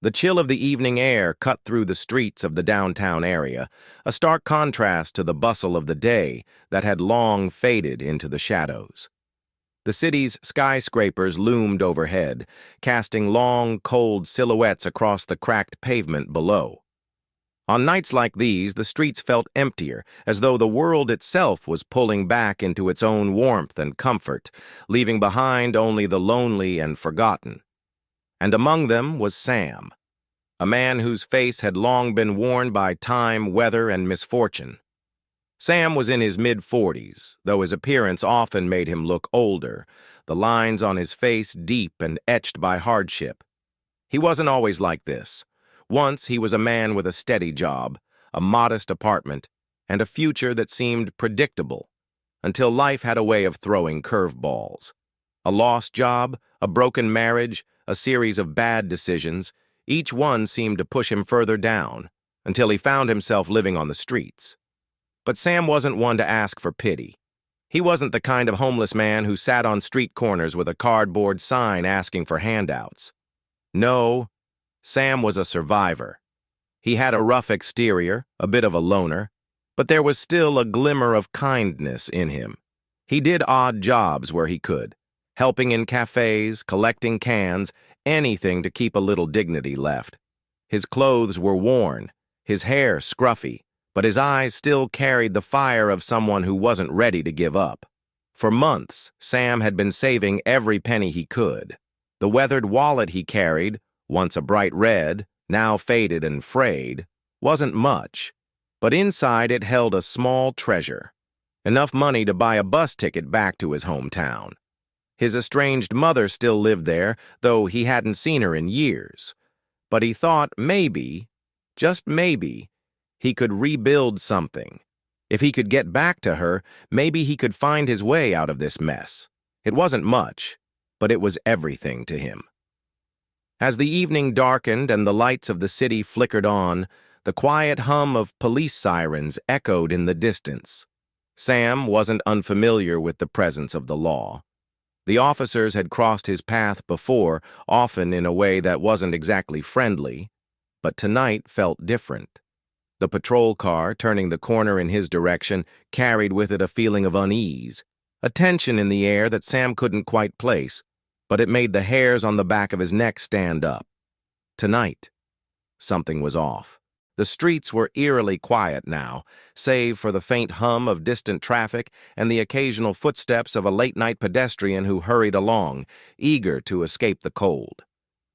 The chill of the evening air cut through the streets of the downtown area, a stark contrast to the bustle of the day that had long faded into the shadows. The city's skyscrapers loomed overhead, casting long, cold silhouettes across the cracked pavement below. On nights like these, the streets felt emptier, as though the world itself was pulling back into its own warmth and comfort, leaving behind only the lonely and forgotten. And among them was Sam, a man whose face had long been worn by time, weather, and misfortune. Sam was in his mid-40s, though his appearance often made him look older, the lines on his face deep and etched by hardship. He wasn't always like this. Once he was a man with a steady job, a modest apartment, and a future that seemed predictable, until life had a way of throwing curveballs. A lost job, a broken marriage, a series of bad decisions, each one seemed to push him further down, until he found himself living on the streets. But Sam wasn't one to ask for pity. He wasn't the kind of homeless man who sat on street corners with a cardboard sign asking for handouts. No, Sam was a survivor. He had a rough exterior, a bit of a loner, but there was still a glimmer of kindness in him. He did odd jobs where he could, helping in cafes, collecting cans, anything to keep a little dignity left. His clothes were worn, his hair scruffy, but his eyes still carried the fire of someone who wasn't ready to give up. For months, Sam had been saving every penny he could. The weathered wallet he carried, once a bright red, now faded and frayed, wasn't much, but inside it held a small treasure, enough money to buy a bus ticket back to his hometown. His estranged mother still lived there, though he hadn't seen her in years. But he thought maybe, just maybe, he could rebuild something. If he could get back to her, maybe he could find his way out of this mess. It wasn't much, but it was everything to him. As the evening darkened and the lights of the city flickered on, the quiet hum of police sirens echoed in the distance. Sam wasn't unfamiliar with the presence of the law. The officers had crossed his path before, often in a way that wasn't exactly friendly, but tonight felt different. The patrol car, turning the corner in his direction, carried with it a feeling of unease, a tension in the air that Sam couldn't quite place, but it made the hairs on the back of his neck stand up. Tonight, something was off. The streets were eerily quiet now, save for the faint hum of distant traffic and the occasional footsteps of a late-night pedestrian who hurried along, eager to escape the cold.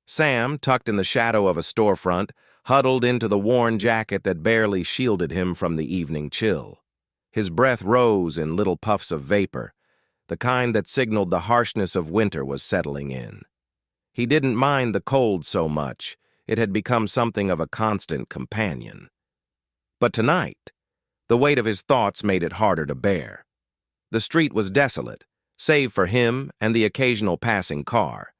Sam, tucked in the shadow of a storefront, huddled into the worn jacket that barely shielded him from the evening chill. His breath rose in little puffs of vapor, the kind that signaled the harshness of winter was settling in. He didn't mind the cold so much. It had become something of a constant companion. But tonight, the weight of his thoughts made it harder to bear. The street was desolate, save for him and the occasional passing car.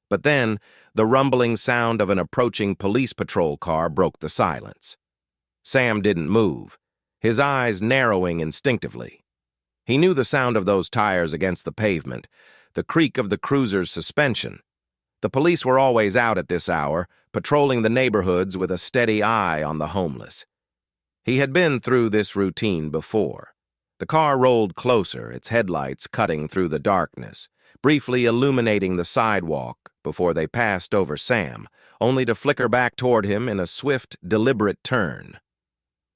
But then, the rumbling sound of an approaching police patrol car broke the silence. Sam didn't move, his eyes narrowing instinctively. He knew the sound of those tires against the pavement, the creak of the cruiser's suspension. The police were always out at this hour, patrolling the neighborhoods with a steady eye on the homeless. He had been through this routine before. The car rolled closer, its headlights cutting through the darkness, briefly illuminating the sidewalk before they passed over Sam, only to flicker back toward him in a swift, deliberate turn.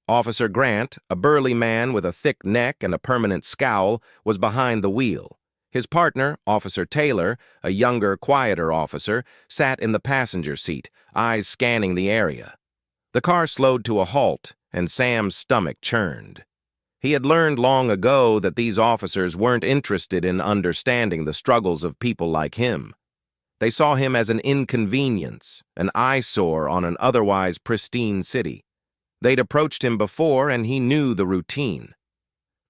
Officer Grant, a burly man with a thick neck and a permanent scowl, was behind the wheel. His partner, Officer Taylor, a younger, quieter officer, sat in the passenger seat, eyes scanning the area. The car slowed to a halt, and Sam's stomach churned. He had learned long ago that these officers weren't interested in understanding the struggles of people like him. They saw him as an inconvenience, an eyesore on an otherwise pristine city. They'd approached him before, and he knew the routine.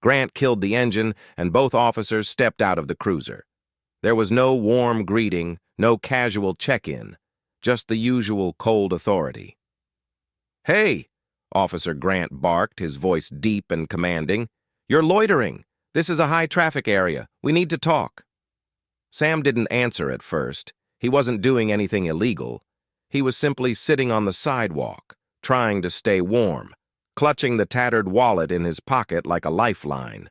Grant killed the engine, and both officers stepped out of the cruiser. There was no warm greeting, no casual check-in, just the usual cold authority. "Hey!" Officer Grant barked, his voice deep and commanding. "You're loitering. This is a high-traffic area. We need to talk." Sam didn't answer at first. He wasn't doing anything illegal. He was simply sitting on the sidewalk, trying to stay warm, clutching the tattered wallet in his pocket like a lifeline.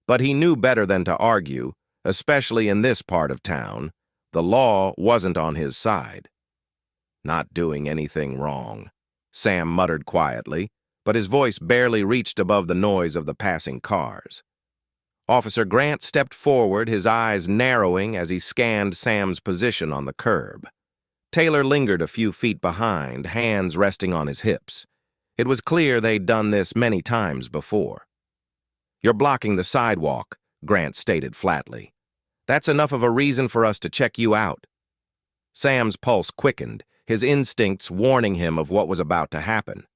But he knew better than to argue, especially in this part of town. The law wasn't on his side. "Not doing anything wrong," Sam muttered quietly, but his voice barely reached above the noise of the passing cars. Officer Grant stepped forward, his eyes narrowing as he scanned Sam's position on the curb. Taylor lingered a few feet behind, hands resting on his hips. It was clear they'd done this many times before. "You're blocking the sidewalk," Grant stated flatly. "That's enough of a reason for us to check you out." Sam's pulse quickened, his instincts warning him of what was about to happen.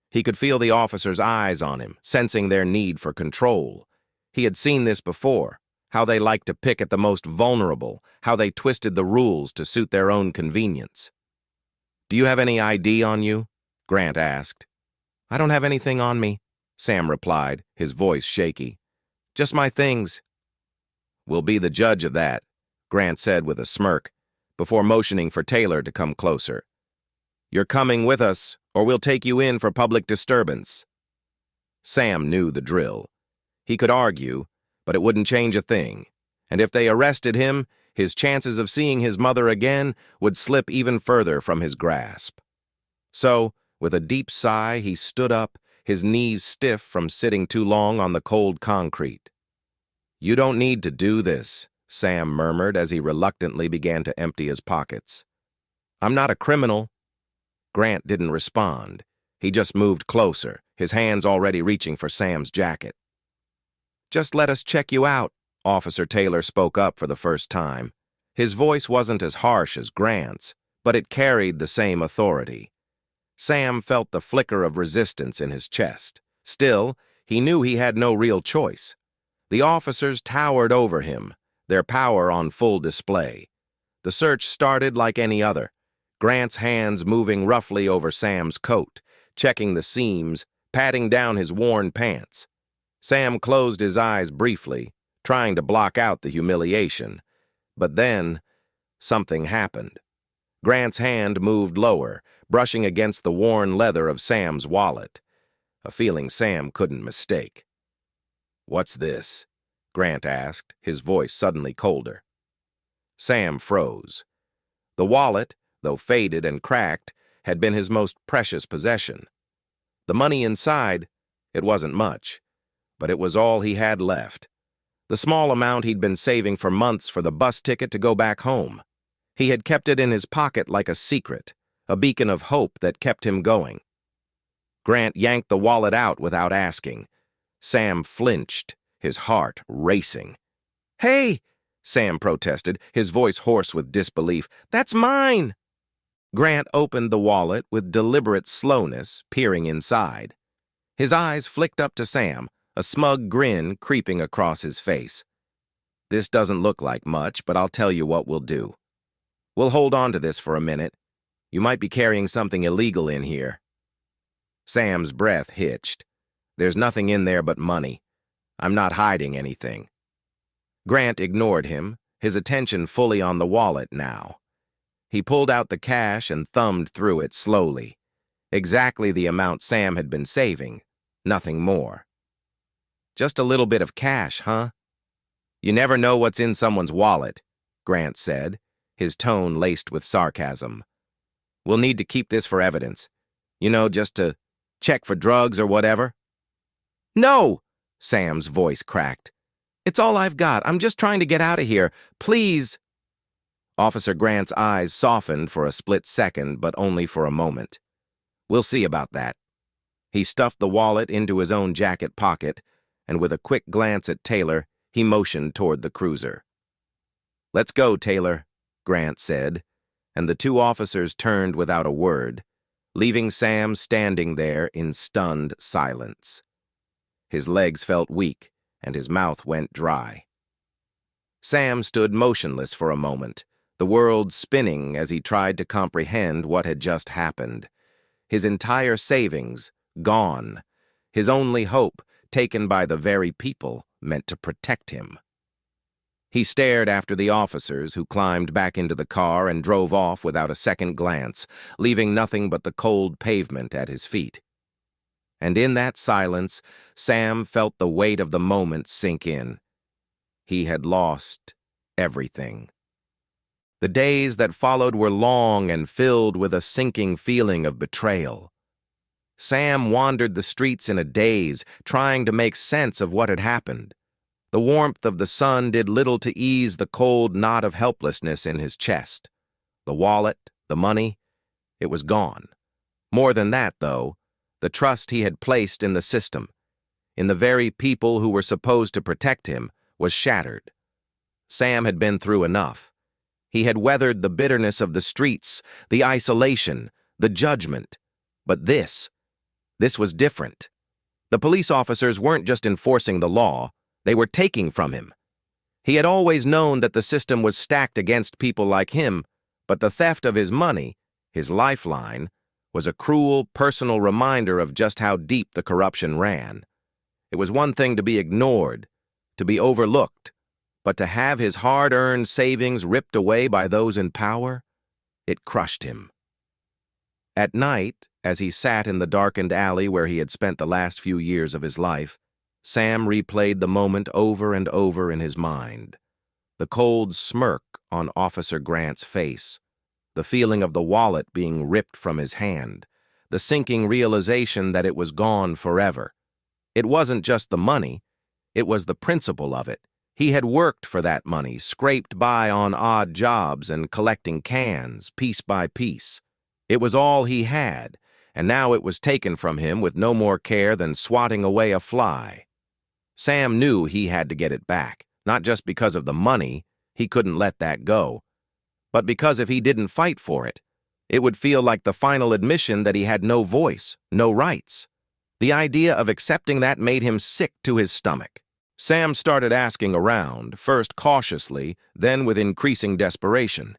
He could feel the officer's eyes on him, sensing their need for control. He had seen this before, how they liked to pick at the most vulnerable, how they twisted the rules to suit their own convenience. "Do you have any ID on you?" Grant asked. "I don't have anything on me," Sam replied, his voice shaky. "Just my things." "We'll be the judge of that," Grant said with a smirk, before motioning for Taylor to come closer. "You're coming with us, or we'll take you in for public disturbance." Sam knew the drill. He could argue, but it wouldn't change a thing, and if they arrested him, his chances of seeing his mother again would slip even further from his grasp. So, with a deep sigh, he stood up, his knees stiff from sitting too long on the cold concrete. "You don't need to do this," Sam murmured as he reluctantly began to empty his pockets. "I'm not a criminal." Grant didn't respond. He just moved closer, his hands already reaching for Sam's jacket. "Just let us check you out," Officer Taylor spoke up for the first time. His voice wasn't as harsh as Grant's, but it carried the same authority. Sam felt the flicker of resistance in his chest. Still, he knew he had no real choice. The officers towered over him, their power on full display. The search started like any other, Grant's hands moving roughly over Sam's coat, checking the seams, patting down his worn pants. Sam closed his eyes briefly, trying to block out the humiliation. But then, something happened. Grant's hand moved lower, brushing against the worn leather of Sam's wallet, a feeling Sam couldn't mistake. "What's this?" Grant asked, his voice suddenly colder. Sam froze. The wallet, though faded and cracked, had been his most precious possession. The money inside, it wasn't much, but it was all he had left. The small amount he'd been saving for months for the bus ticket to go back home. He had kept it in his pocket like a secret, a beacon of hope that kept him going. Grant yanked the wallet out without asking. Sam flinched, his heart racing. "Hey!" Sam protested, his voice hoarse with disbelief. "That's mine!" Grant opened the wallet with deliberate slowness, peering inside. His eyes flicked up to Sam, a smug grin creeping across his face. "This doesn't look like much, but I'll tell you what we'll do. We'll hold on to this for a minute. You might be carrying something illegal in here." Sam's breath hitched. "There's nothing in there but money. I'm not hiding anything." Grant ignored him, his attention fully on the wallet now. He pulled out the cash and thumbed through it slowly. Exactly the amount Sam had been saving, nothing more. "Just a little bit of cash, huh?" "You never know what's in someone's wallet," Grant said, his tone laced with sarcasm. "We'll need to keep this for evidence. You know, just to check for drugs or whatever." "No!" Sam's voice cracked. "It's all I've got. I'm just trying to get out of here. Please." Officer Grant's eyes softened for a split second, but only for a moment. "We'll see about that." He stuffed the wallet into his own jacket pocket, and with a quick glance at Taylor, he motioned toward the cruiser. "Let's go, Taylor," Grant said, and the two officers turned without a word, leaving Sam standing there in stunned silence. His legs felt weak, and his mouth went dry. Sam stood motionless for a moment, the world spinning as he tried to comprehend what had just happened. His entire savings gone, his only hope taken by the very people meant to protect him. He stared after the officers, who climbed back into the car and drove off without a second glance, leaving nothing but the cold pavement at his feet. And in that silence, Sam felt the weight of the moment sink in. He had lost everything. The days that followed were long and filled with a sinking feeling of betrayal. Sam wandered the streets in a daze, trying to make sense of what had happened. The warmth of the sun did little to ease the cold knot of helplessness in his chest. The wallet, the money, it was gone. More than that, though, the trust he had placed in the system, in the very people who were supposed to protect him, was shattered. Sam had been through enough. He had weathered the bitterness of the streets, the isolation, the judgment. But this was different. The police officers weren't just enforcing the law, they were taking from him. He had always known that the system was stacked against people like him, but the theft of his money, his lifeline, was a cruel, personal reminder of just how deep the corruption ran. It was one thing to be ignored, to be overlooked, but to have his hard-earned savings ripped away by those in power, it crushed him. At night, as he sat in the darkened alley where he had spent the last few years of his life, Sam replayed the moment over and over in his mind. The cold smirk on Officer Grant's face, the feeling of the wallet being ripped from his hand, the sinking realization that it was gone forever. It wasn't just the money, it was the principle of it. He had worked for that money, scraped by on odd jobs and collecting cans, piece by piece. It was all he had, and now it was taken from him with no more care than swatting away a fly. Sam knew he had to get it back, not just because of the money, he couldn't let that go, but because if he didn't fight for it, it would feel like the final admission that he had no voice, no rights. The idea of accepting that made him sick to his stomach. Sam started asking around, first cautiously, then with increasing desperation.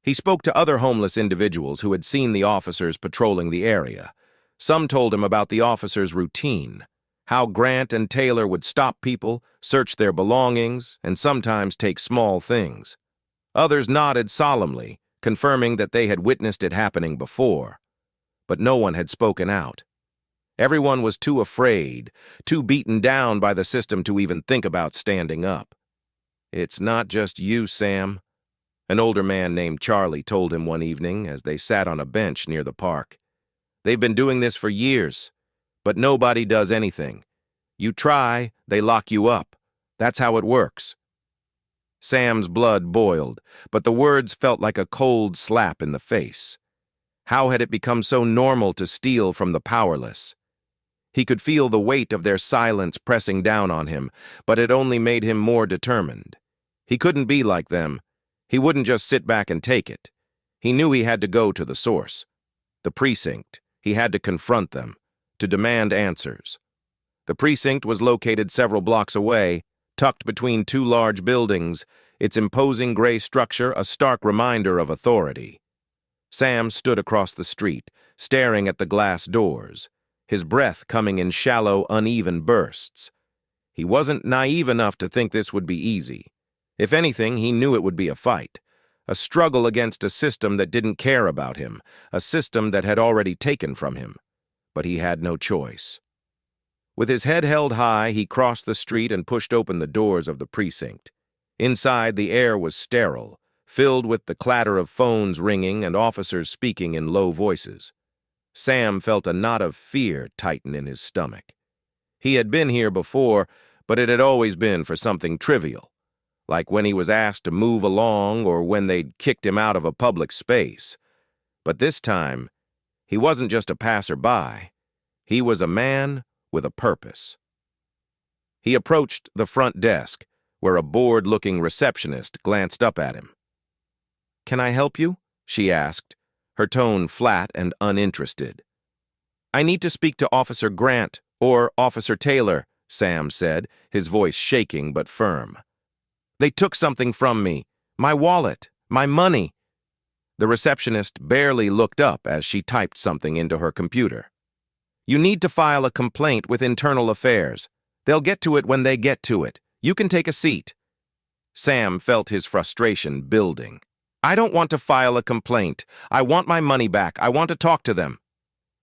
He spoke to other homeless individuals who had seen the officers patrolling the area. Some told him about the officers' routine, how Grant and Taylor would stop people, search their belongings, and sometimes take small things. Others nodded solemnly, confirming that they had witnessed it happening before. But no one had spoken out. Everyone was too afraid, too beaten down by the system to even think about standing up. "It's not just you, Sam," an older man named Charlie told him one evening as they sat on a bench near the park. "They've been doing this for years, but nobody does anything. You try, they lock you up. That's how it works." Sam's blood boiled, but the words felt like a cold slap in the face. How had it become so normal to steal from the powerless? He could feel the weight of their silence pressing down on him, but it only made him more determined. He couldn't be like them. He wouldn't just sit back and take it. He knew he had to go to the source. The precinct. He had to confront them, to demand answers. The precinct was located several blocks away, tucked between two large buildings, its imposing gray structure a stark reminder of authority. Sam stood across the street, staring at the glass doors, his breath coming in shallow, uneven bursts. He wasn't naive enough to think this would be easy. If anything, he knew it would be a fight, a struggle against a system that didn't care about him, a system that had already taken from him. But he had no choice. With his head held high, he crossed the street and pushed open the doors of the precinct. Inside, the air was sterile, filled with the clatter of phones ringing and officers speaking in low voices. Sam felt a knot of fear tighten in his stomach. He had been here before, but it had always been for something trivial, like when he was asked to move along or when they'd kicked him out of a public space. But this time, he wasn't just a passerby. He was a man with a purpose. He approached the front desk, where a bored-looking receptionist glanced up at him. "Can I help you?" she asked, her tone flat and uninterested. "I need to speak to Officer Grant or Officer Taylor," Sam said, his voice shaking but firm. "They took something from me, my wallet, my money." The receptionist barely looked up as she typed something into her computer. "You need to file a complaint with Internal Affairs. They'll get to it when they get to it. You can take a seat." Sam felt his frustration building. "I don't want to file a complaint. I want my money back. I want to talk to them."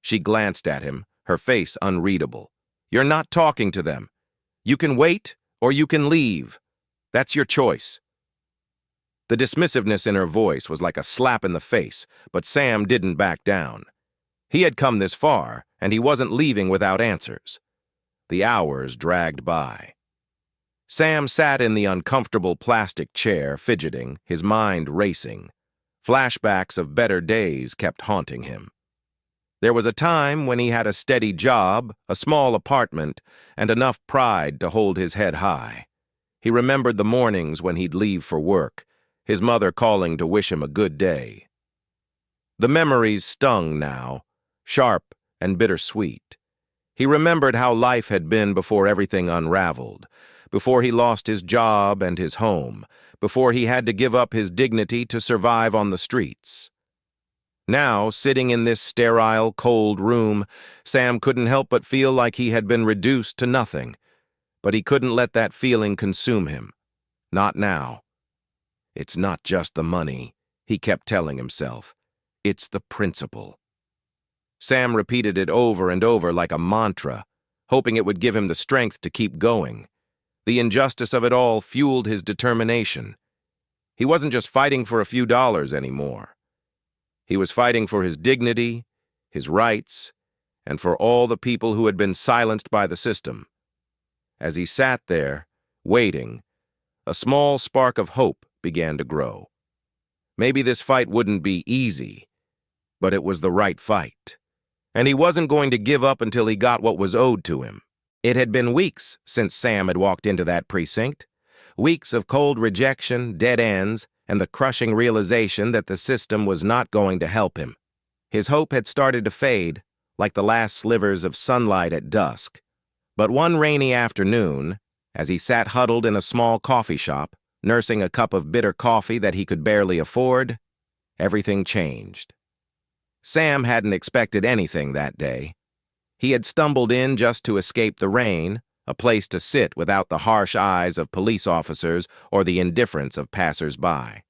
She glanced at him, her face unreadable. "You're not talking to them. You can wait or you can leave. That's your choice." The dismissiveness in her voice was like a slap in the face, but Sam didn't back down. He had come this far, and he wasn't leaving without answers. The hours dragged by. Sam sat in the uncomfortable plastic chair, fidgeting, his mind racing. Flashbacks of better days kept haunting him. There was a time when he had a steady job, a small apartment, and enough pride to hold his head high. He remembered the mornings when he'd leave for work, his mother calling to wish him a good day. The memories stung now, sharp and bittersweet. He remembered how life had been before everything unraveled, before he lost his job and his home, before he had to give up his dignity to survive on the streets. Now, sitting in this sterile, cold room, Sam couldn't help but feel like he had been reduced to nothing. But he couldn't let that feeling consume him. Not now. "It's not just the money," he kept telling himself. "It's the principle." Sam repeated it over and over like a mantra, hoping it would give him the strength to keep going. The injustice of it all fueled his determination. He wasn't just fighting for a few dollars anymore. He was fighting for his dignity, his rights, and for all the people who had been silenced by the system. As he sat there, waiting, a small spark of hope began to grow. Maybe this fight wouldn't be easy, but it was the right fight. And he wasn't going to give up until he got what was owed to him. It had been weeks since Sam had walked into that precinct. Weeks of cold rejection, dead ends, and the crushing realization that the system was not going to help him. His hope had started to fade, like the last slivers of sunlight at dusk. But one rainy afternoon, as he sat huddled in a small coffee shop, nursing a cup of bitter coffee that he could barely afford, everything changed. Sam hadn't expected anything that day. He had stumbled in just to escape the rain, a place to sit without the harsh eyes of police officers or the indifference of passers-by.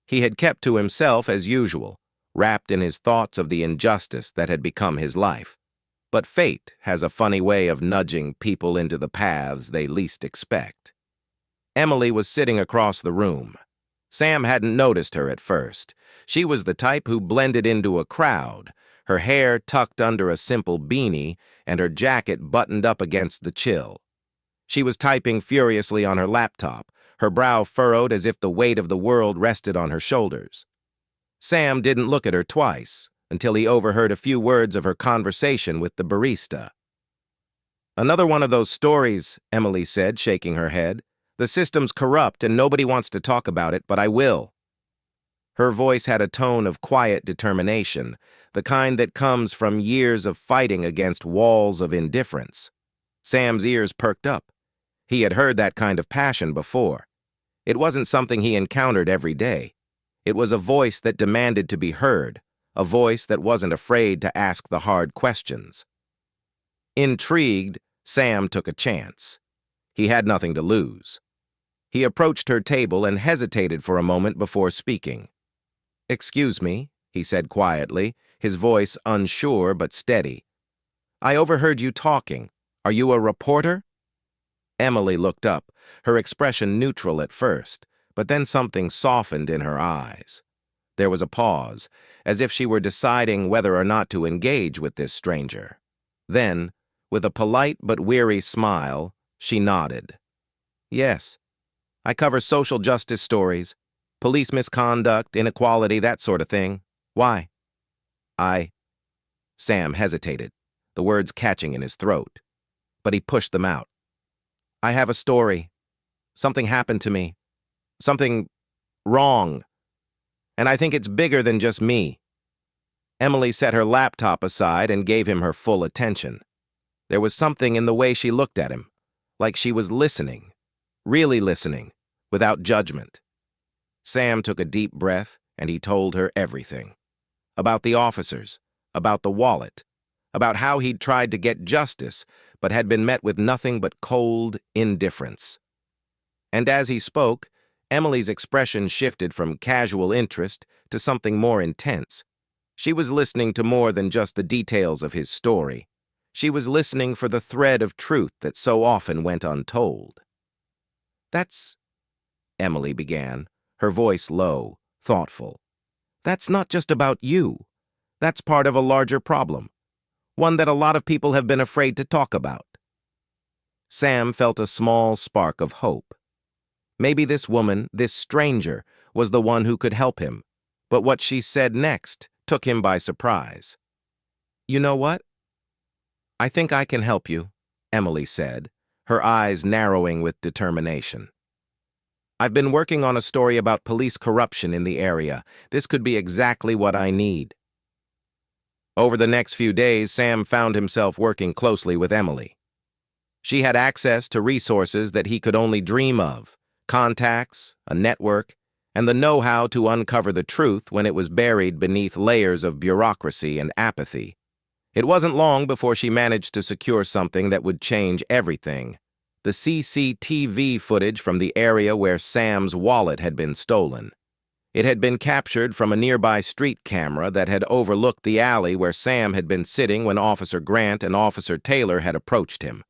He had kept to himself as usual, wrapped in his thoughts of the injustice that had become his life. But fate has a funny way of nudging people into the paths they least expect. Emily was sitting across the room. Sam hadn't noticed her at first. She was the type who blended into a crowd, her hair tucked under a simple beanie and her jacket buttoned up against the chill. She was typing furiously on her laptop, her brow furrowed as if the weight of the world rested on her shoulders. Sam didn't look at her twice until he overheard a few words of her conversation with the barista. "Another one of those stories," Emily said, shaking her head. "The system's corrupt and nobody wants to talk about it, but I will." Her voice had a tone of quiet determination, the kind that comes from years of fighting against walls of indifference. Sam's ears perked up. He had heard that kind of passion before. It wasn't something he encountered every day. It was a voice that demanded to be heard, a voice that wasn't afraid to ask the hard questions. Intrigued, Sam took a chance. He had nothing to lose. He approached her table and hesitated for a moment before speaking. "Excuse me," he said quietly, his voice unsure but steady. "I overheard you talking. Are you a reporter?" Emily looked up, her expression neutral at first, but then something softened in her eyes. There was a pause, as if she were deciding whether or not to engage with this stranger. Then, with a polite but weary smile, she nodded. "Yes, I cover social justice stories, police misconduct, inequality, that sort of thing. Why?" Sam hesitated, the words catching in his throat. But he pushed them out. "I have a story. Something happened to me. Something wrong. And I think it's bigger than just me." Emily set her laptop aside and gave him her full attention. There was something in the way she looked at him, like she was listening, really listening, without judgment. Sam took a deep breath and he told her everything. About the officers, about the wallet, about how he'd tried to get justice but had been met with nothing but cold indifference. And as he spoke, Emily's expression shifted from casual interest to something more intense. She was listening to more than just the details of his story. She was listening for the thread of truth that so often went untold. "That's," Emily began, her voice low, thoughtful. "That's not just about you. That's part of a larger problem, one that a lot of people have been afraid to talk about." Sam felt a small spark of hope. Maybe this woman, this stranger, was the one who could help him, but what she said next took him by surprise. "You know what? I think I can help you," Emily said, her eyes narrowing with determination. "I've been working on a story about police corruption in the area. This could be exactly what I need." Over the next few days, Sam found himself working closely with Emily. She had access to resources that he could only dream of, contacts, a network, and the know-how to uncover the truth when it was buried beneath layers of bureaucracy and apathy. It wasn't long before she managed to secure something that would change everything: the CCTV footage from the area where Sam's wallet had been stolen. It had been captured from a nearby street camera that had overlooked the alley where Sam had been sitting when Officer Grant and Officer Taylor had approached him.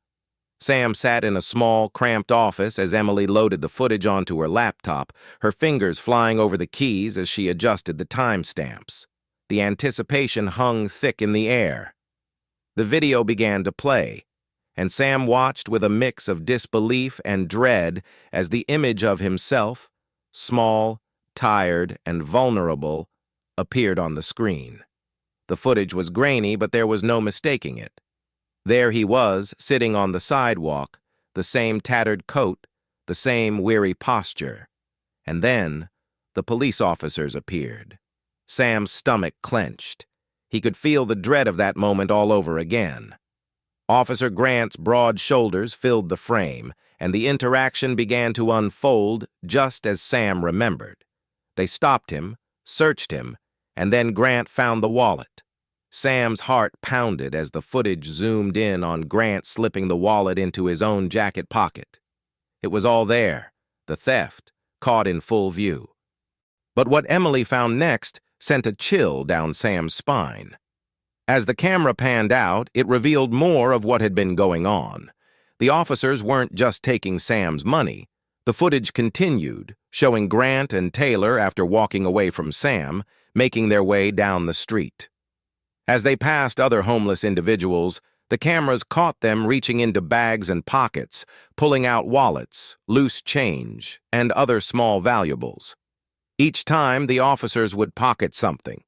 Sam sat in a small, cramped office as Emily loaded the footage onto her laptop, her fingers flying over the keys as she adjusted the timestamps. The anticipation hung thick in the air. The video began to play, and Sam watched with a mix of disbelief and dread as the image of himself, small, tired, and vulnerable, appeared on the screen. The footage was grainy, but there was no mistaking it. There he was, sitting on the sidewalk, the same tattered coat, the same weary posture. And then, the police officers appeared. Sam's stomach clenched. He could feel the dread of that moment all over again. Officer Grant's broad shoulders filled the frame, and the interaction began to unfold just as Sam remembered. They stopped him, searched him, and then Grant found the wallet. Sam's heart pounded as the footage zoomed in on Grant slipping the wallet into his own jacket pocket. It was all there, the theft, caught in full view. But what Emily found next sent a chill down Sam's spine. As the camera panned out, it revealed more of what had been going on. The officers weren't just taking Sam's money. The footage continued, showing Grant and Taylor, after walking away from Sam, making their way down the street. As they passed other homeless individuals, the cameras caught them reaching into bags and pockets, pulling out wallets, loose change, and other small valuables. Each time, the officers would pocket something,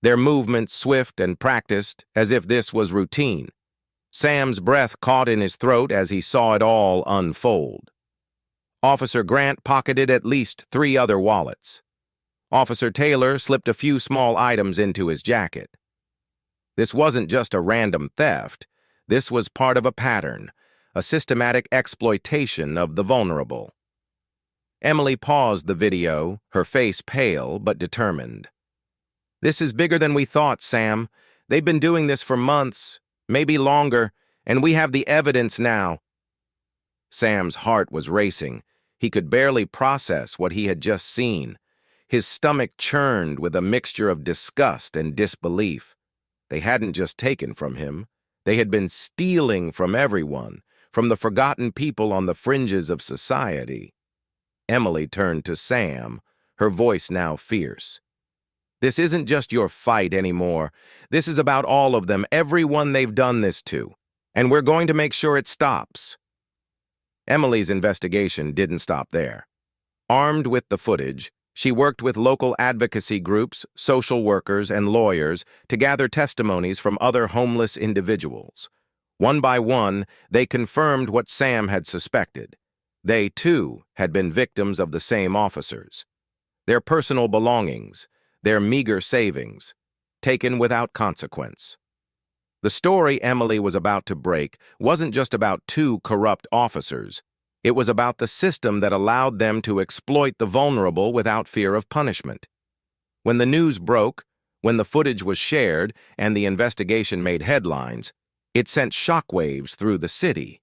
their movements swift and practiced, as if this was routine. Sam's breath caught in his throat as he saw it all unfold. Officer Grant pocketed at least 3 other wallets. Officer Taylor slipped a few small items into his jacket. This wasn't just a random theft. This was part of a pattern, a systematic exploitation of the vulnerable. Emily paused the video, her face pale but determined. "This is bigger than we thought, Sam. They've been doing this for months, maybe longer, and we have the evidence now." Sam's heart was racing. He could barely process what he had just seen. His stomach churned with a mixture of disgust and disbelief. They hadn't just taken from him. They had been stealing from everyone, from the forgotten people on the fringes of society. Emily turned to Sam, her voice now fierce. "This isn't just your fight anymore. This is about all of them, everyone they've done this to. And we're going to make sure it stops." Emily's investigation didn't stop there. Armed with the footage, she worked with local advocacy groups, social workers, and lawyers to gather testimonies from other homeless individuals. One by one, they confirmed what Sam had suspected. They, too, had been victims of the same officers. Their personal belongings, their meager savings, taken without consequence. The story Emily was about to break wasn't just about 2 corrupt officers. It was about the system that allowed them to exploit the vulnerable without fear of punishment. When the news broke, when the footage was shared and the investigation made headlines, it sent shockwaves through the city.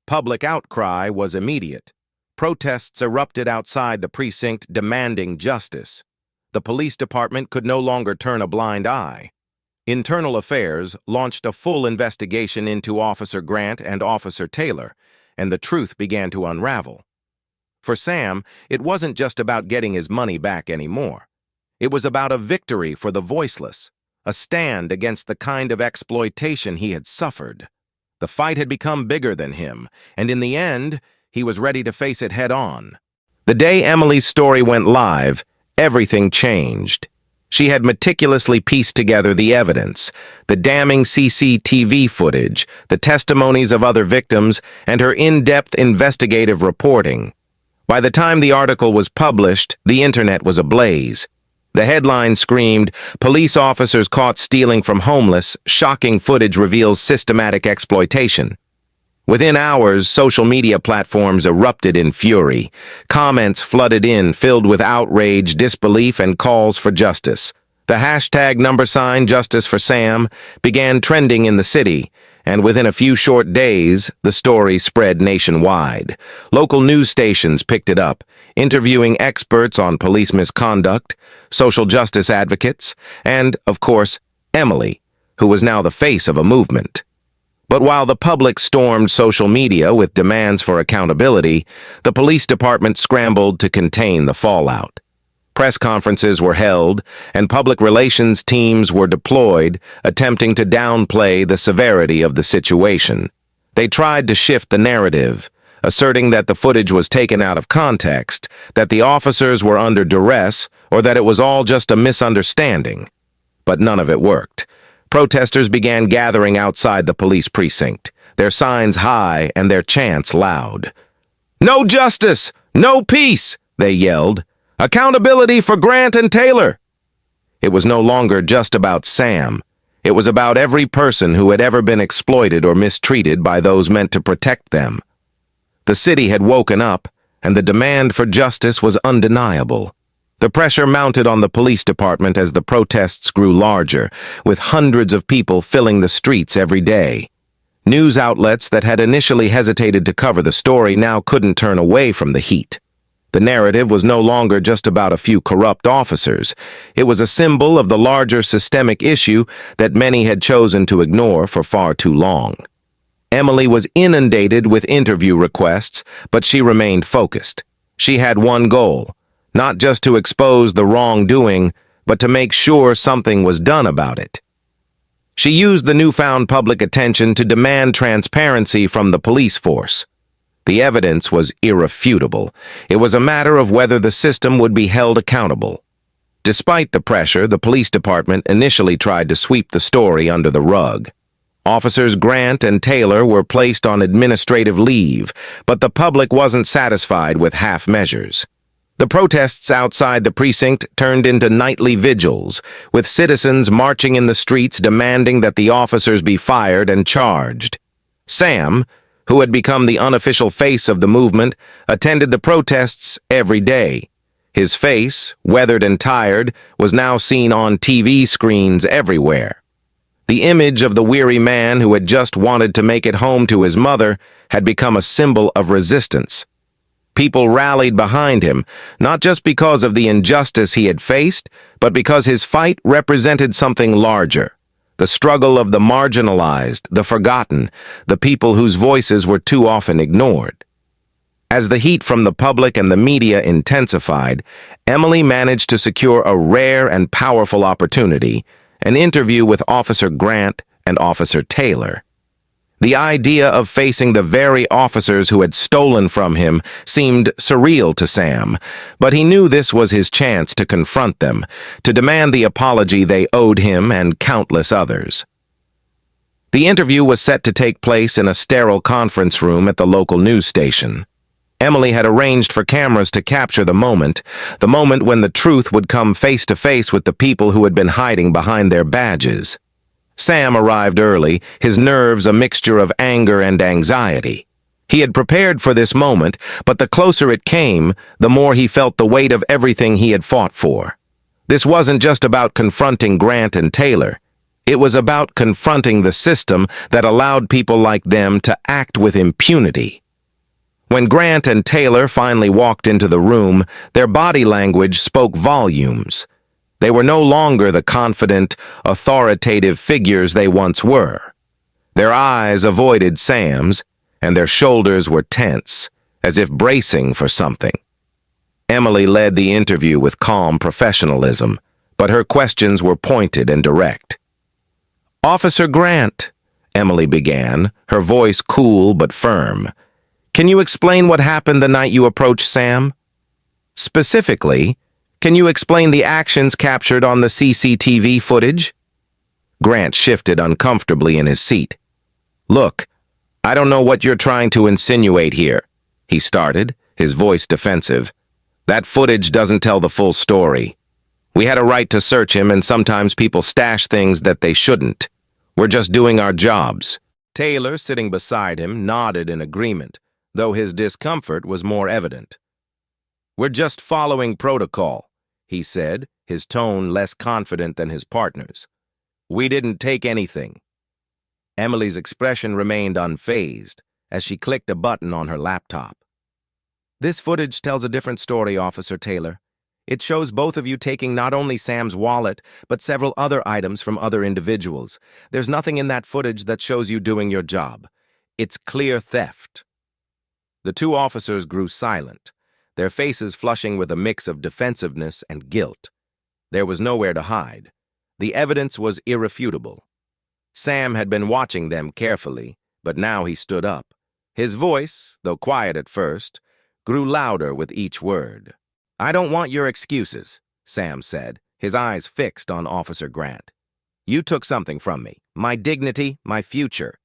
Public outcry was immediate. Protests erupted outside the precinct demanding justice. The police department could no longer turn a blind eye. Internal Affairs launched a full investigation into Officer Grant and Officer Taylor, and the truth began to unravel. For Sam, it wasn't just about getting his money back anymore. It was about a victory for the voiceless, a stand against the kind of exploitation he had suffered. The fight had become bigger than him, and in the end, he was ready to face it head-on. The day Emily's story went live, everything changed. She had meticulously pieced together the evidence, the damning CCTV footage, the testimonies of other victims, and her in-depth investigative reporting. By the time the article was published, the internet was ablaze. The headline screamed, "Police officers caught stealing from homeless. Shocking footage reveals systematic exploitation." Within hours, social media platforms erupted in fury. Comments flooded in, filled with outrage, disbelief, and calls for justice. The hashtag #Justice for Sam began trending in the city, and within a few short days, the story spread nationwide. Local news stations picked it up, interviewing experts on police misconduct, social justice advocates, and, of course, Emily, who was now the face of a movement. But while the public stormed social media with demands for accountability, the police department scrambled to contain the fallout. Press conferences were held, and public relations teams were deployed, attempting to downplay the severity of the situation. They tried to shift the narrative, asserting that the footage was taken out of context, that the officers were under duress, or that it was all just a misunderstanding. But none of it worked. Protesters began gathering outside the police precinct, their signs high and their chants loud. "No justice! No peace!" they yelled. "Accountability for Grant and Taylor!" It was no longer just about Sam. It was about every person who had ever been exploited or mistreated by those meant to protect them. The city had woken up, and the demand for justice was undeniable. The pressure mounted on the police department as the protests grew larger, with hundreds of people filling the streets every day. News outlets that had initially hesitated to cover the story now couldn't turn away from the heat. The narrative was no longer just about a few corrupt officers. It was a symbol of the larger systemic issue that many had chosen to ignore for far too long. Emily was inundated with interview requests, but she remained focused. She had one goal: not just to expose the wrongdoing, but to make sure something was done about it. She used the newfound public attention to demand transparency from the police force. The evidence was irrefutable. It was a matter of whether the system would be held accountable. Despite the pressure, the police department initially tried to sweep the story under the rug. Officers Grant and Taylor were placed on administrative leave, but the public wasn't satisfied with half measures. The protests outside the precinct turned into nightly vigils, with citizens marching in the streets demanding that the officers be fired and charged. Sam, who had become the unofficial face of the movement, attended the protests every day. His face, weathered and tired, was now seen on TV screens everywhere. The image of the weary man who had just wanted to make it home to his mother had become a symbol of resistance. People rallied behind him, not just because of the injustice he had faced, but because his fight represented something larger: the struggle of the marginalized, the forgotten, the people whose voices were too often ignored. As the heat from the public and the media intensified, Emily managed to secure a rare and powerful opportunity: an interview with Officer Grant and Officer Taylor. The idea of facing the very officers who had stolen from him seemed surreal to Sam, but he knew this was his chance to confront them, to demand the apology they owed him and countless others. The interview was set to take place in a sterile conference room at the local news station. Emily had arranged for cameras to capture the moment when the truth would come face to face with the people who had been hiding behind their badges. Sam arrived early, his nerves a mixture of anger and anxiety. He had prepared for this moment, but the closer it came, the more he felt the weight of everything he had fought for. This wasn't just about confronting Grant and Taylor. It was about confronting the system that allowed people like them to act with impunity. When Grant and Taylor finally walked into the room, their body language spoke volumes. They were no longer the confident, authoritative figures they once were. Their eyes avoided Sam's, and their shoulders were tense, as if bracing for something. Emily led the interview with calm professionalism, but her questions were pointed and direct. "Officer Grant," Emily began, her voice cool but firm, "can you explain what happened the night you approached Sam? Specifically, can you explain the actions captured on the CCTV footage?" Grant shifted uncomfortably in his seat. "Look, I don't know what you're trying to insinuate here," he started, his voice defensive. "That footage doesn't tell the full story. We had a right to search him, and sometimes people stash things that they shouldn't. We're just doing our jobs." Taylor, sitting beside him, nodded in agreement, though his discomfort was more evident. "We're just following protocol," he said, his tone less confident than his partner's. "We didn't take anything." Emily's expression remained unfazed as she clicked a button on her laptop. "This footage tells a different story, Officer Taylor. It shows both of you taking not only Sam's wallet, but several other items from other individuals. There's nothing in that footage that shows you doing your job. It's clear theft." The two officers grew silent, their faces flushing with a mix of defensiveness and guilt. There was nowhere to hide. The evidence was irrefutable. Sam had been watching them carefully, but now he stood up. His voice, though quiet at first, grew louder with each word. "I don't want your excuses," Sam said, his eyes fixed on Officer Grant. "You took something from me, my dignity, my future.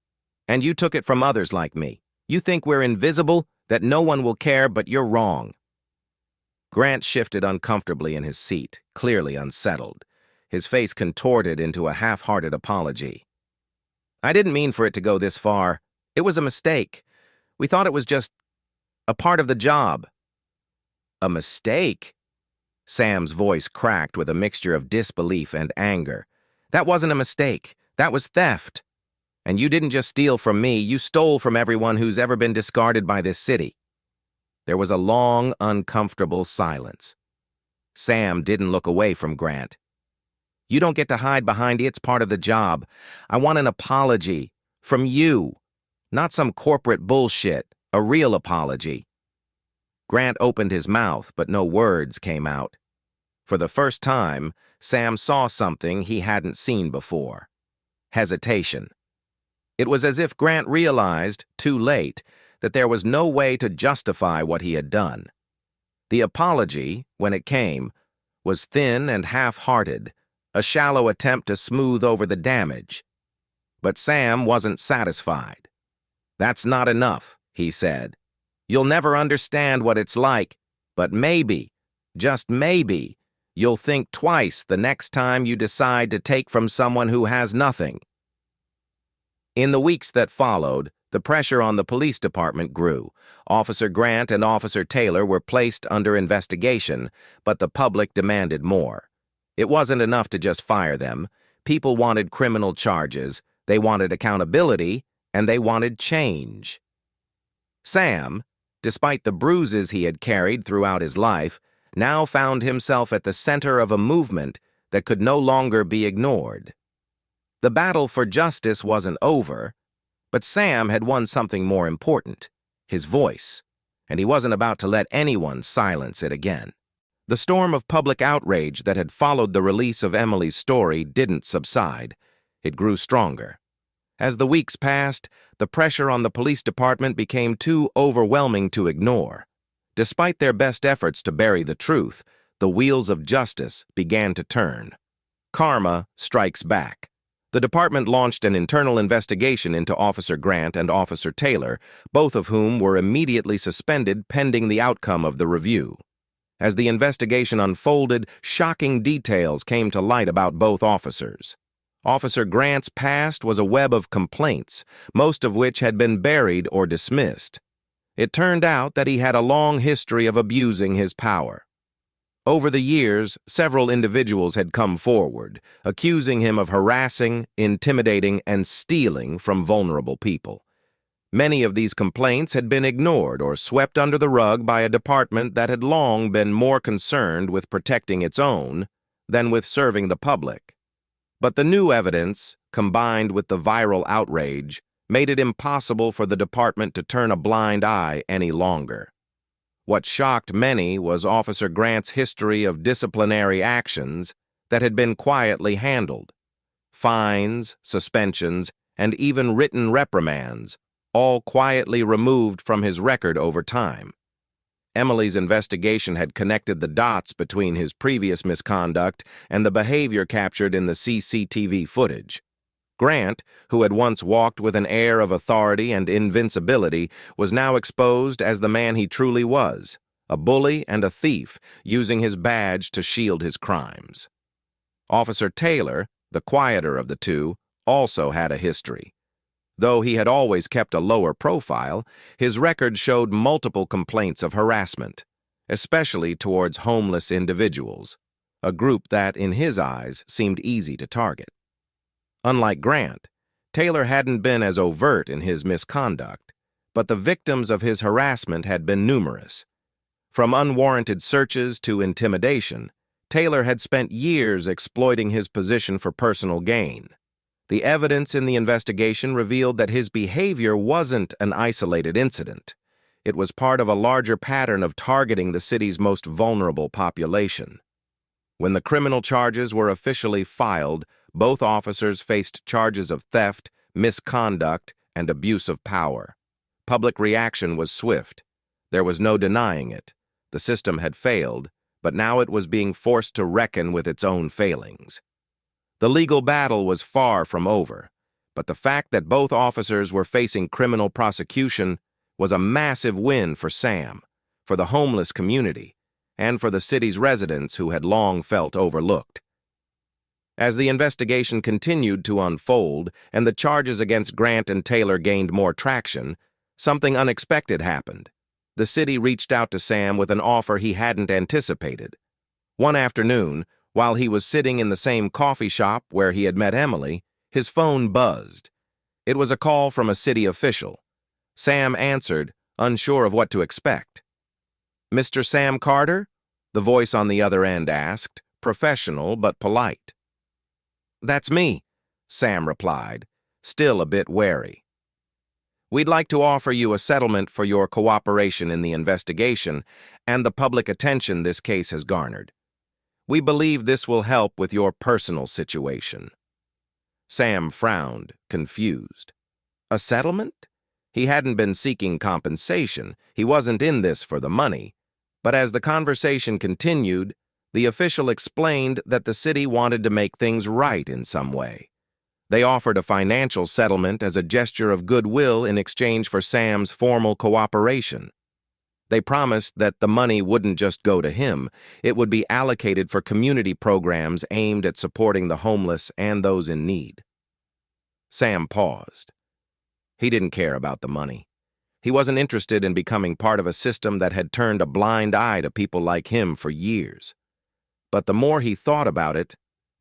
And you took it from others like me. You think we're invisible, that no one will care, but you're wrong." Grant shifted uncomfortably in his seat, clearly unsettled. His face contorted into a half-hearted apology. "I didn't mean for it to go this far. It was a mistake. We thought it was just a part of the job." "A mistake?" Sam's voice cracked with a mixture of disbelief and anger. "That wasn't a mistake. That was theft. And you didn't just steal from me, you stole from everyone who's ever been discarded by this city." There was a long, uncomfortable silence. Sam didn't look away from Grant. "You don't get to hide behind it's part of the job. I want an apology. From you. Not some corporate bullshit. A real apology." Grant opened his mouth, but no words came out. For the first time, Sam saw something he hadn't seen before. Hesitation. It was as if Grant realized, too late, that there was no way to justify what he had done. The apology, when it came, was thin and half-hearted, a shallow attempt to smooth over the damage. But Sam wasn't satisfied. "That's not enough," he said. "You'll never understand what it's like, but maybe, just maybe, you'll think twice the next time you decide to take from someone who has nothing." In the weeks that followed, the pressure on the police department grew. Officer Grant and Officer Taylor were placed under investigation, but the public demanded more. It wasn't enough to just fire them. People wanted criminal charges, they wanted accountability, and they wanted change. Sam, despite the bruises he had carried throughout his life, now found himself at the center of a movement that could no longer be ignored. The battle for justice wasn't over, but Sam had won something more important, his voice, and he wasn't about to let anyone silence it again. The storm of public outrage that had followed the release of Emily's story didn't subside. It grew stronger. As the weeks passed, the pressure on the police department became too overwhelming to ignore. Despite their best efforts to bury the truth, the wheels of justice began to turn. Karma strikes back. The department launched an internal investigation into Officer Grant and Officer Taylor, both of whom were immediately suspended pending the outcome of the review. As the investigation unfolded, shocking details came to light about both officers. Officer Grant's past was a web of complaints, most of which had been buried or dismissed. It turned out that he had a long history of abusing his power. Over the years, several individuals had come forward, accusing him of harassing, intimidating, and stealing from vulnerable people. Many of these complaints had been ignored or swept under the rug by a department that had long been more concerned with protecting its own than with serving the public. But the new evidence, combined with the viral outrage, made it impossible for the department to turn a blind eye any longer. What shocked many was Officer Grant's history of disciplinary actions that had been quietly handled. Fines, suspensions, and even written reprimands, all quietly removed from his record over time. Emily's investigation had connected the dots between his previous misconduct and the behavior captured in the CCTV footage. Grant, who had once walked with an air of authority and invincibility, was now exposed as the man he truly was, a bully and a thief, using his badge to shield his crimes. Officer Taylor, the quieter of the two, also had a history. Though he had always kept a lower profile, his record showed multiple complaints of harassment, especially towards homeless individuals, a group that, in his eyes, seemed easy to target. Unlike Grant, Taylor hadn't been as overt in his misconduct, but the victims of his harassment had been numerous. From unwarranted searches to intimidation, Taylor had spent years exploiting his position for personal gain. The evidence in the investigation revealed that his behavior wasn't an isolated incident. It was part of a larger pattern of targeting the city's most vulnerable population. When the criminal charges were officially filed, both officers faced charges of theft, misconduct, and abuse of power. Public reaction was swift. There was no denying it. The system had failed, but now it was being forced to reckon with its own failings. The legal battle was far from over, but the fact that both officers were facing criminal prosecution was a massive win for Sam, for the homeless community, and for the city's residents who had long felt overlooked. As the investigation continued to unfold and the charges against Grant and Taylor gained more traction, something unexpected happened. The city reached out to Sam with an offer he hadn't anticipated. One afternoon, while he was sitting in the same coffee shop where he had met Emily, his phone buzzed. It was a call from a city official. Sam answered, unsure of what to expect. "Mr. Sam Carter?" the voice on the other end asked, professional but polite. "That's me," Sam replied, still a bit wary. "We'd like to offer you a settlement for your cooperation in the investigation and the public attention this case has garnered. We believe this will help with your personal situation." Sam frowned, confused. A settlement? He hadn't been seeking compensation. He wasn't in this for the money. But as the conversation continued, the official explained that the city wanted to make things right in some way. They offered a financial settlement as a gesture of goodwill in exchange for Sam's formal cooperation. They promised that the money wouldn't just go to him, it would be allocated for community programs aimed at supporting the homeless and those in need. Sam paused. He didn't care about the money. He wasn't interested in becoming part of a system that had turned a blind eye to people like him for years. But the more he thought about it,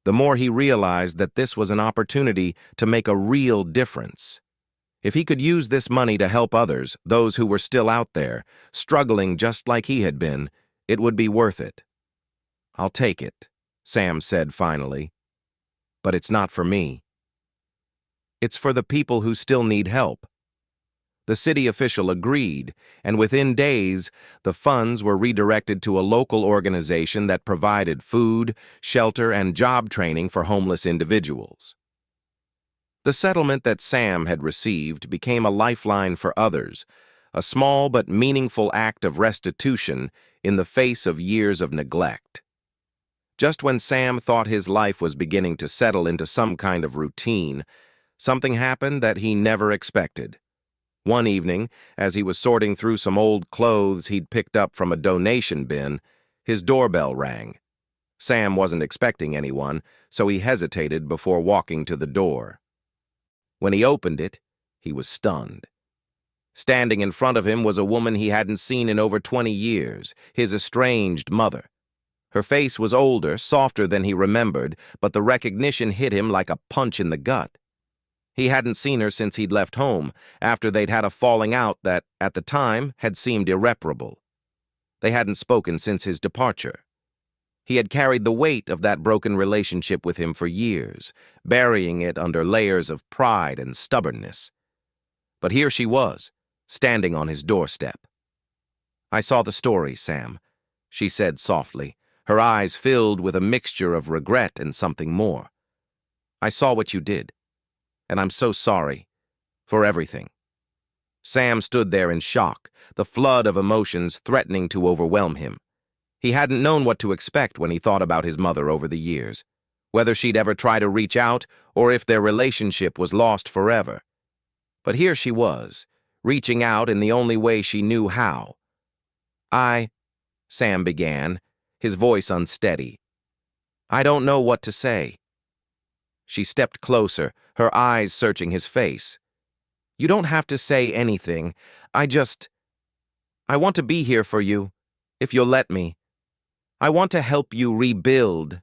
the more he realized that this was an opportunity to make a real difference. If he could use this money to help others, those who were still out there, struggling just like he had been, it would be worth it. "I'll take it," Sam said finally. "But it's not for me. It's for the people who still need help." The city official agreed, and within days, the funds were redirected to a local organization that provided food, shelter, and job training for homeless individuals. The settlement that Sam had received became a lifeline for others, a small but meaningful act of restitution in the face of years of neglect. Just when Sam thought his life was beginning to settle into some kind of routine, something happened that he never expected. One evening, as he was sorting through some old clothes he'd picked up from a donation bin, his doorbell rang. Sam wasn't expecting anyone, so he hesitated before walking to the door. When he opened it, he was stunned. Standing in front of him was a woman he hadn't seen in over 20 years, his estranged mother. Her face was older, softer than he remembered, but the recognition hit him like a punch in the gut. He hadn't seen her since he'd left home, after they'd had a falling out that, at the time, had seemed irreparable. They hadn't spoken since his departure. He had carried the weight of that broken relationship with him for years, burying it under layers of pride and stubbornness. But here she was, standing on his doorstep. "I saw the story, Sam," she said softly, her eyes filled with a mixture of regret and something more. "I saw what you did, and I'm so sorry for everything." Sam stood there in shock, the flood of emotions threatening to overwhelm him. He hadn't known what to expect when he thought about his mother over the years, whether she'd ever try to reach out or if their relationship was lost forever. But here she was, reaching out in the only way she knew how. Sam began, his voice unsteady. "I don't know what to say." She stepped closer, her eyes searching his face. "You don't have to say anything. I want to be here for you, if you'll let me. I want to help you rebuild."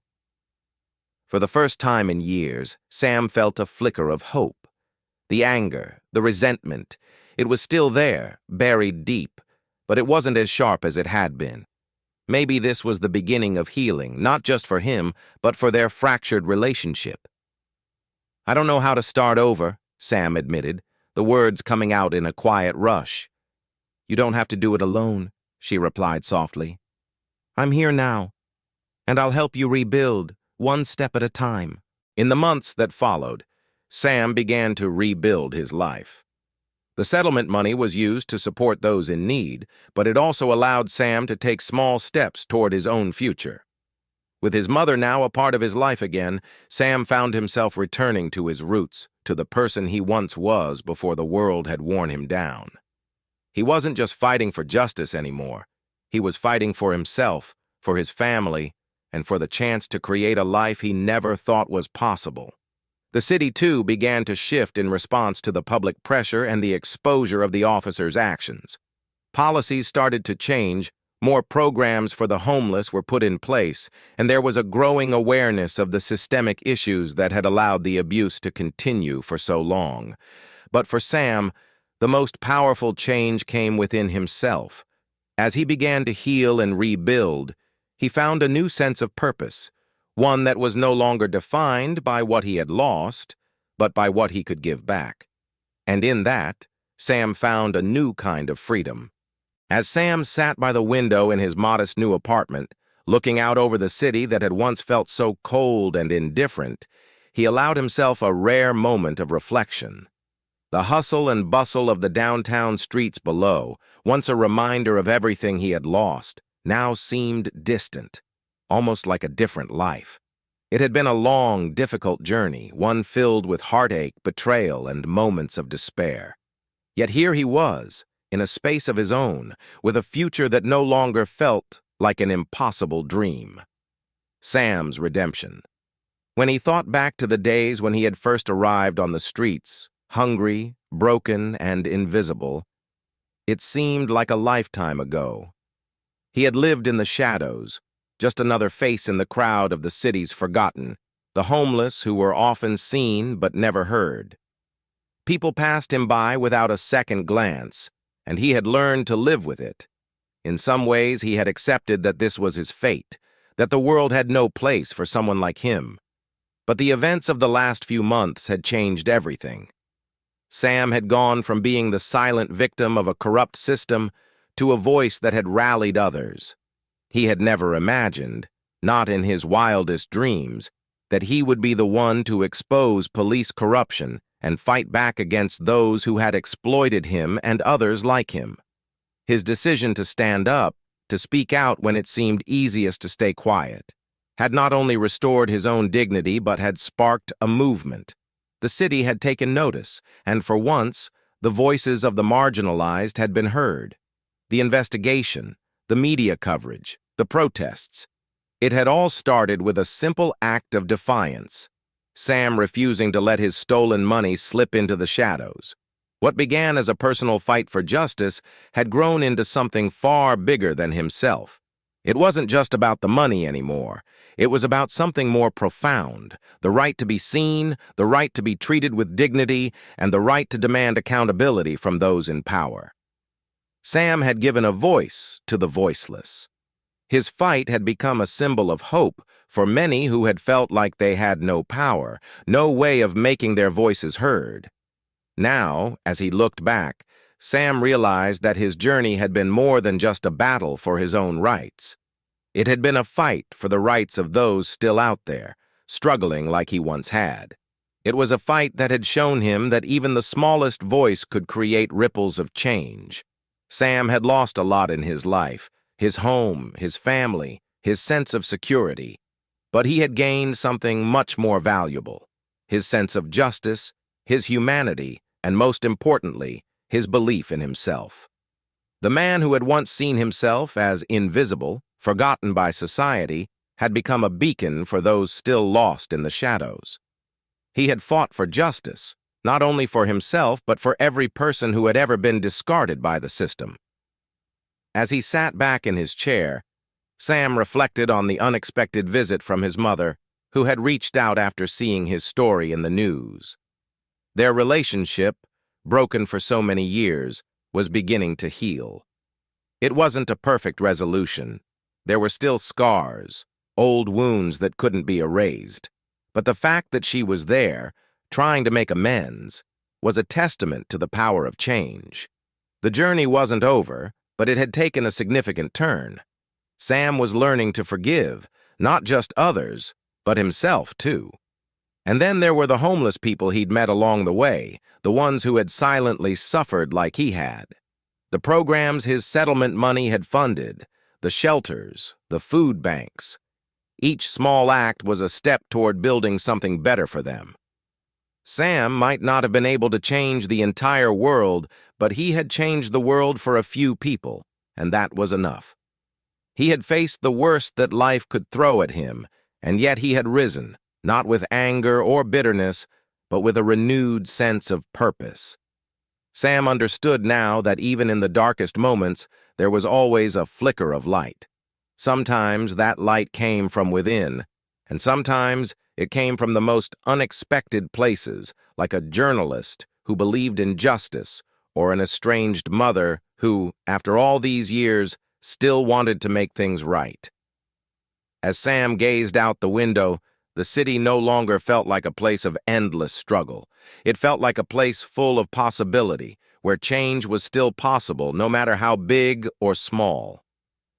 For the first time in years, Sam felt a flicker of hope. The anger, the resentment, it was still there, buried deep, but it wasn't as sharp as it had been. Maybe this was the beginning of healing, not just for him, but for their fractured relationship. "I don't know how to start over," Sam admitted, the words coming out in a quiet rush. "You don't have to do it alone," she replied softly. "I'm here now, and I'll help you rebuild, one step at a time." In the months that followed, Sam began to rebuild his life. The settlement money was used to support those in need, but it also allowed Sam to take small steps toward his own future. With his mother now a part of his life again, Sam found himself returning to his roots, to the person he once was before the world had worn him down. He wasn't just fighting for justice anymore. He was fighting for himself, for his family, and for the chance to create a life he never thought was possible. The city, too, began to shift in response to the public pressure and the exposure of the officers' actions. Policies started to change, more programs for the homeless were put in place, and there was a growing awareness of the systemic issues that had allowed the abuse to continue for so long. But for Sam, the most powerful change came within himself. As he began to heal and rebuild, he found a new sense of purpose, one that was no longer defined by what he had lost, but by what he could give back. And in that, Sam found a new kind of freedom. As Sam sat by the window in his modest new apartment, looking out over the city that had once felt so cold and indifferent, he allowed himself a rare moment of reflection. The hustle and bustle of the downtown streets below, once a reminder of everything he had lost, now seemed distant, almost like a different life. It had been a long, difficult journey, one filled with heartache, betrayal, and moments of despair. Yet here he was, in a space of his own, with a future that no longer felt like an impossible dream. Sam's redemption. When he thought back to the days when he had first arrived on the streets, hungry, broken, and invisible, it seemed like a lifetime ago. He had lived in the shadows, just another face in the crowd of the city's forgotten, the homeless who were often seen but never heard. People passed him by without a second glance, and he had learned to live with it. In some ways, he had accepted that this was his fate, that the world had no place for someone like him. But the events of the last few months had changed everything. Sam had gone from being the silent victim of a corrupt system to a voice that had rallied others. He had never imagined, not in his wildest dreams, that he would be the one to expose police corruption and fight back against those who had exploited him and others like him. His decision to stand up, to speak out when it seemed easiest to stay quiet, had not only restored his own dignity but had sparked a movement. The city had taken notice, and for once, the voices of the marginalized had been heard. The investigation, the media coverage, the protests. It had all started with a simple act of defiance, Sam refusing to let his stolen money slip into the shadows. What began as a personal fight for justice had grown into something far bigger than himself. It wasn't just about the money anymore. It was about something more profound: the right to be seen, the right to be treated with dignity, and the right to demand accountability from those in power. Sam had given a voice to the voiceless. His fight had become a symbol of hope for many who had felt like they had no power, no way of making their voices heard. Now, as he looked back, Sam realized that his journey had been more than just a battle for his own rights. It had been a fight for the rights of those still out there, struggling like he once had. It was a fight that had shown him that even the smallest voice could create ripples of change. Sam had lost a lot in his life: his home, his family, his sense of security. But he had gained something much more valuable: his sense of justice, his humanity, and most importantly, his belief in himself. The man who had once seen himself as invisible, forgotten by society, had become a beacon for those still lost in the shadows. He had fought for justice, not only for himself but for every person who had ever been discarded by the system. As he sat back in his chair, Sam reflected on the unexpected visit from his mother, who had reached out after seeing his story in the news. Their relationship, broken for so many years, was beginning to heal. It wasn't a perfect resolution. There were still scars, old wounds that couldn't be erased. But the fact that she was there, trying to make amends, was a testament to the power of change. The journey wasn't over, but it had taken a significant turn. Sam was learning to forgive, not just others, but himself too. And then there were the homeless people he'd met along the way, the ones who had silently suffered like he had. The programs his settlement money had funded, the shelters, the food banks. Each small act was a step toward building something better for them. Sam might not have been able to change the entire world, but he had changed the world for a few people, and that was enough. He had faced the worst that life could throw at him, and yet he had risen, not with anger or bitterness, but with a renewed sense of purpose. Sam understood now that even in the darkest moments, there was always a flicker of light. Sometimes that light came from within, and sometimes it came from the most unexpected places, like a journalist who believed in justice, or an estranged mother who, after all these years, still wanted to make things right. As Sam gazed out the window, the city no longer felt like a place of endless struggle. It felt like a place full of possibility, where change was still possible no matter how big or small.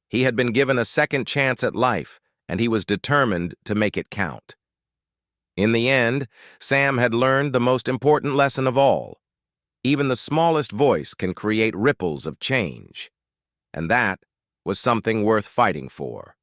He had been given a second chance at life, and he was determined to make it count. In the end, Sam had learned the most important lesson of all. Even the smallest voice can create ripples of change. And that was something worth fighting for.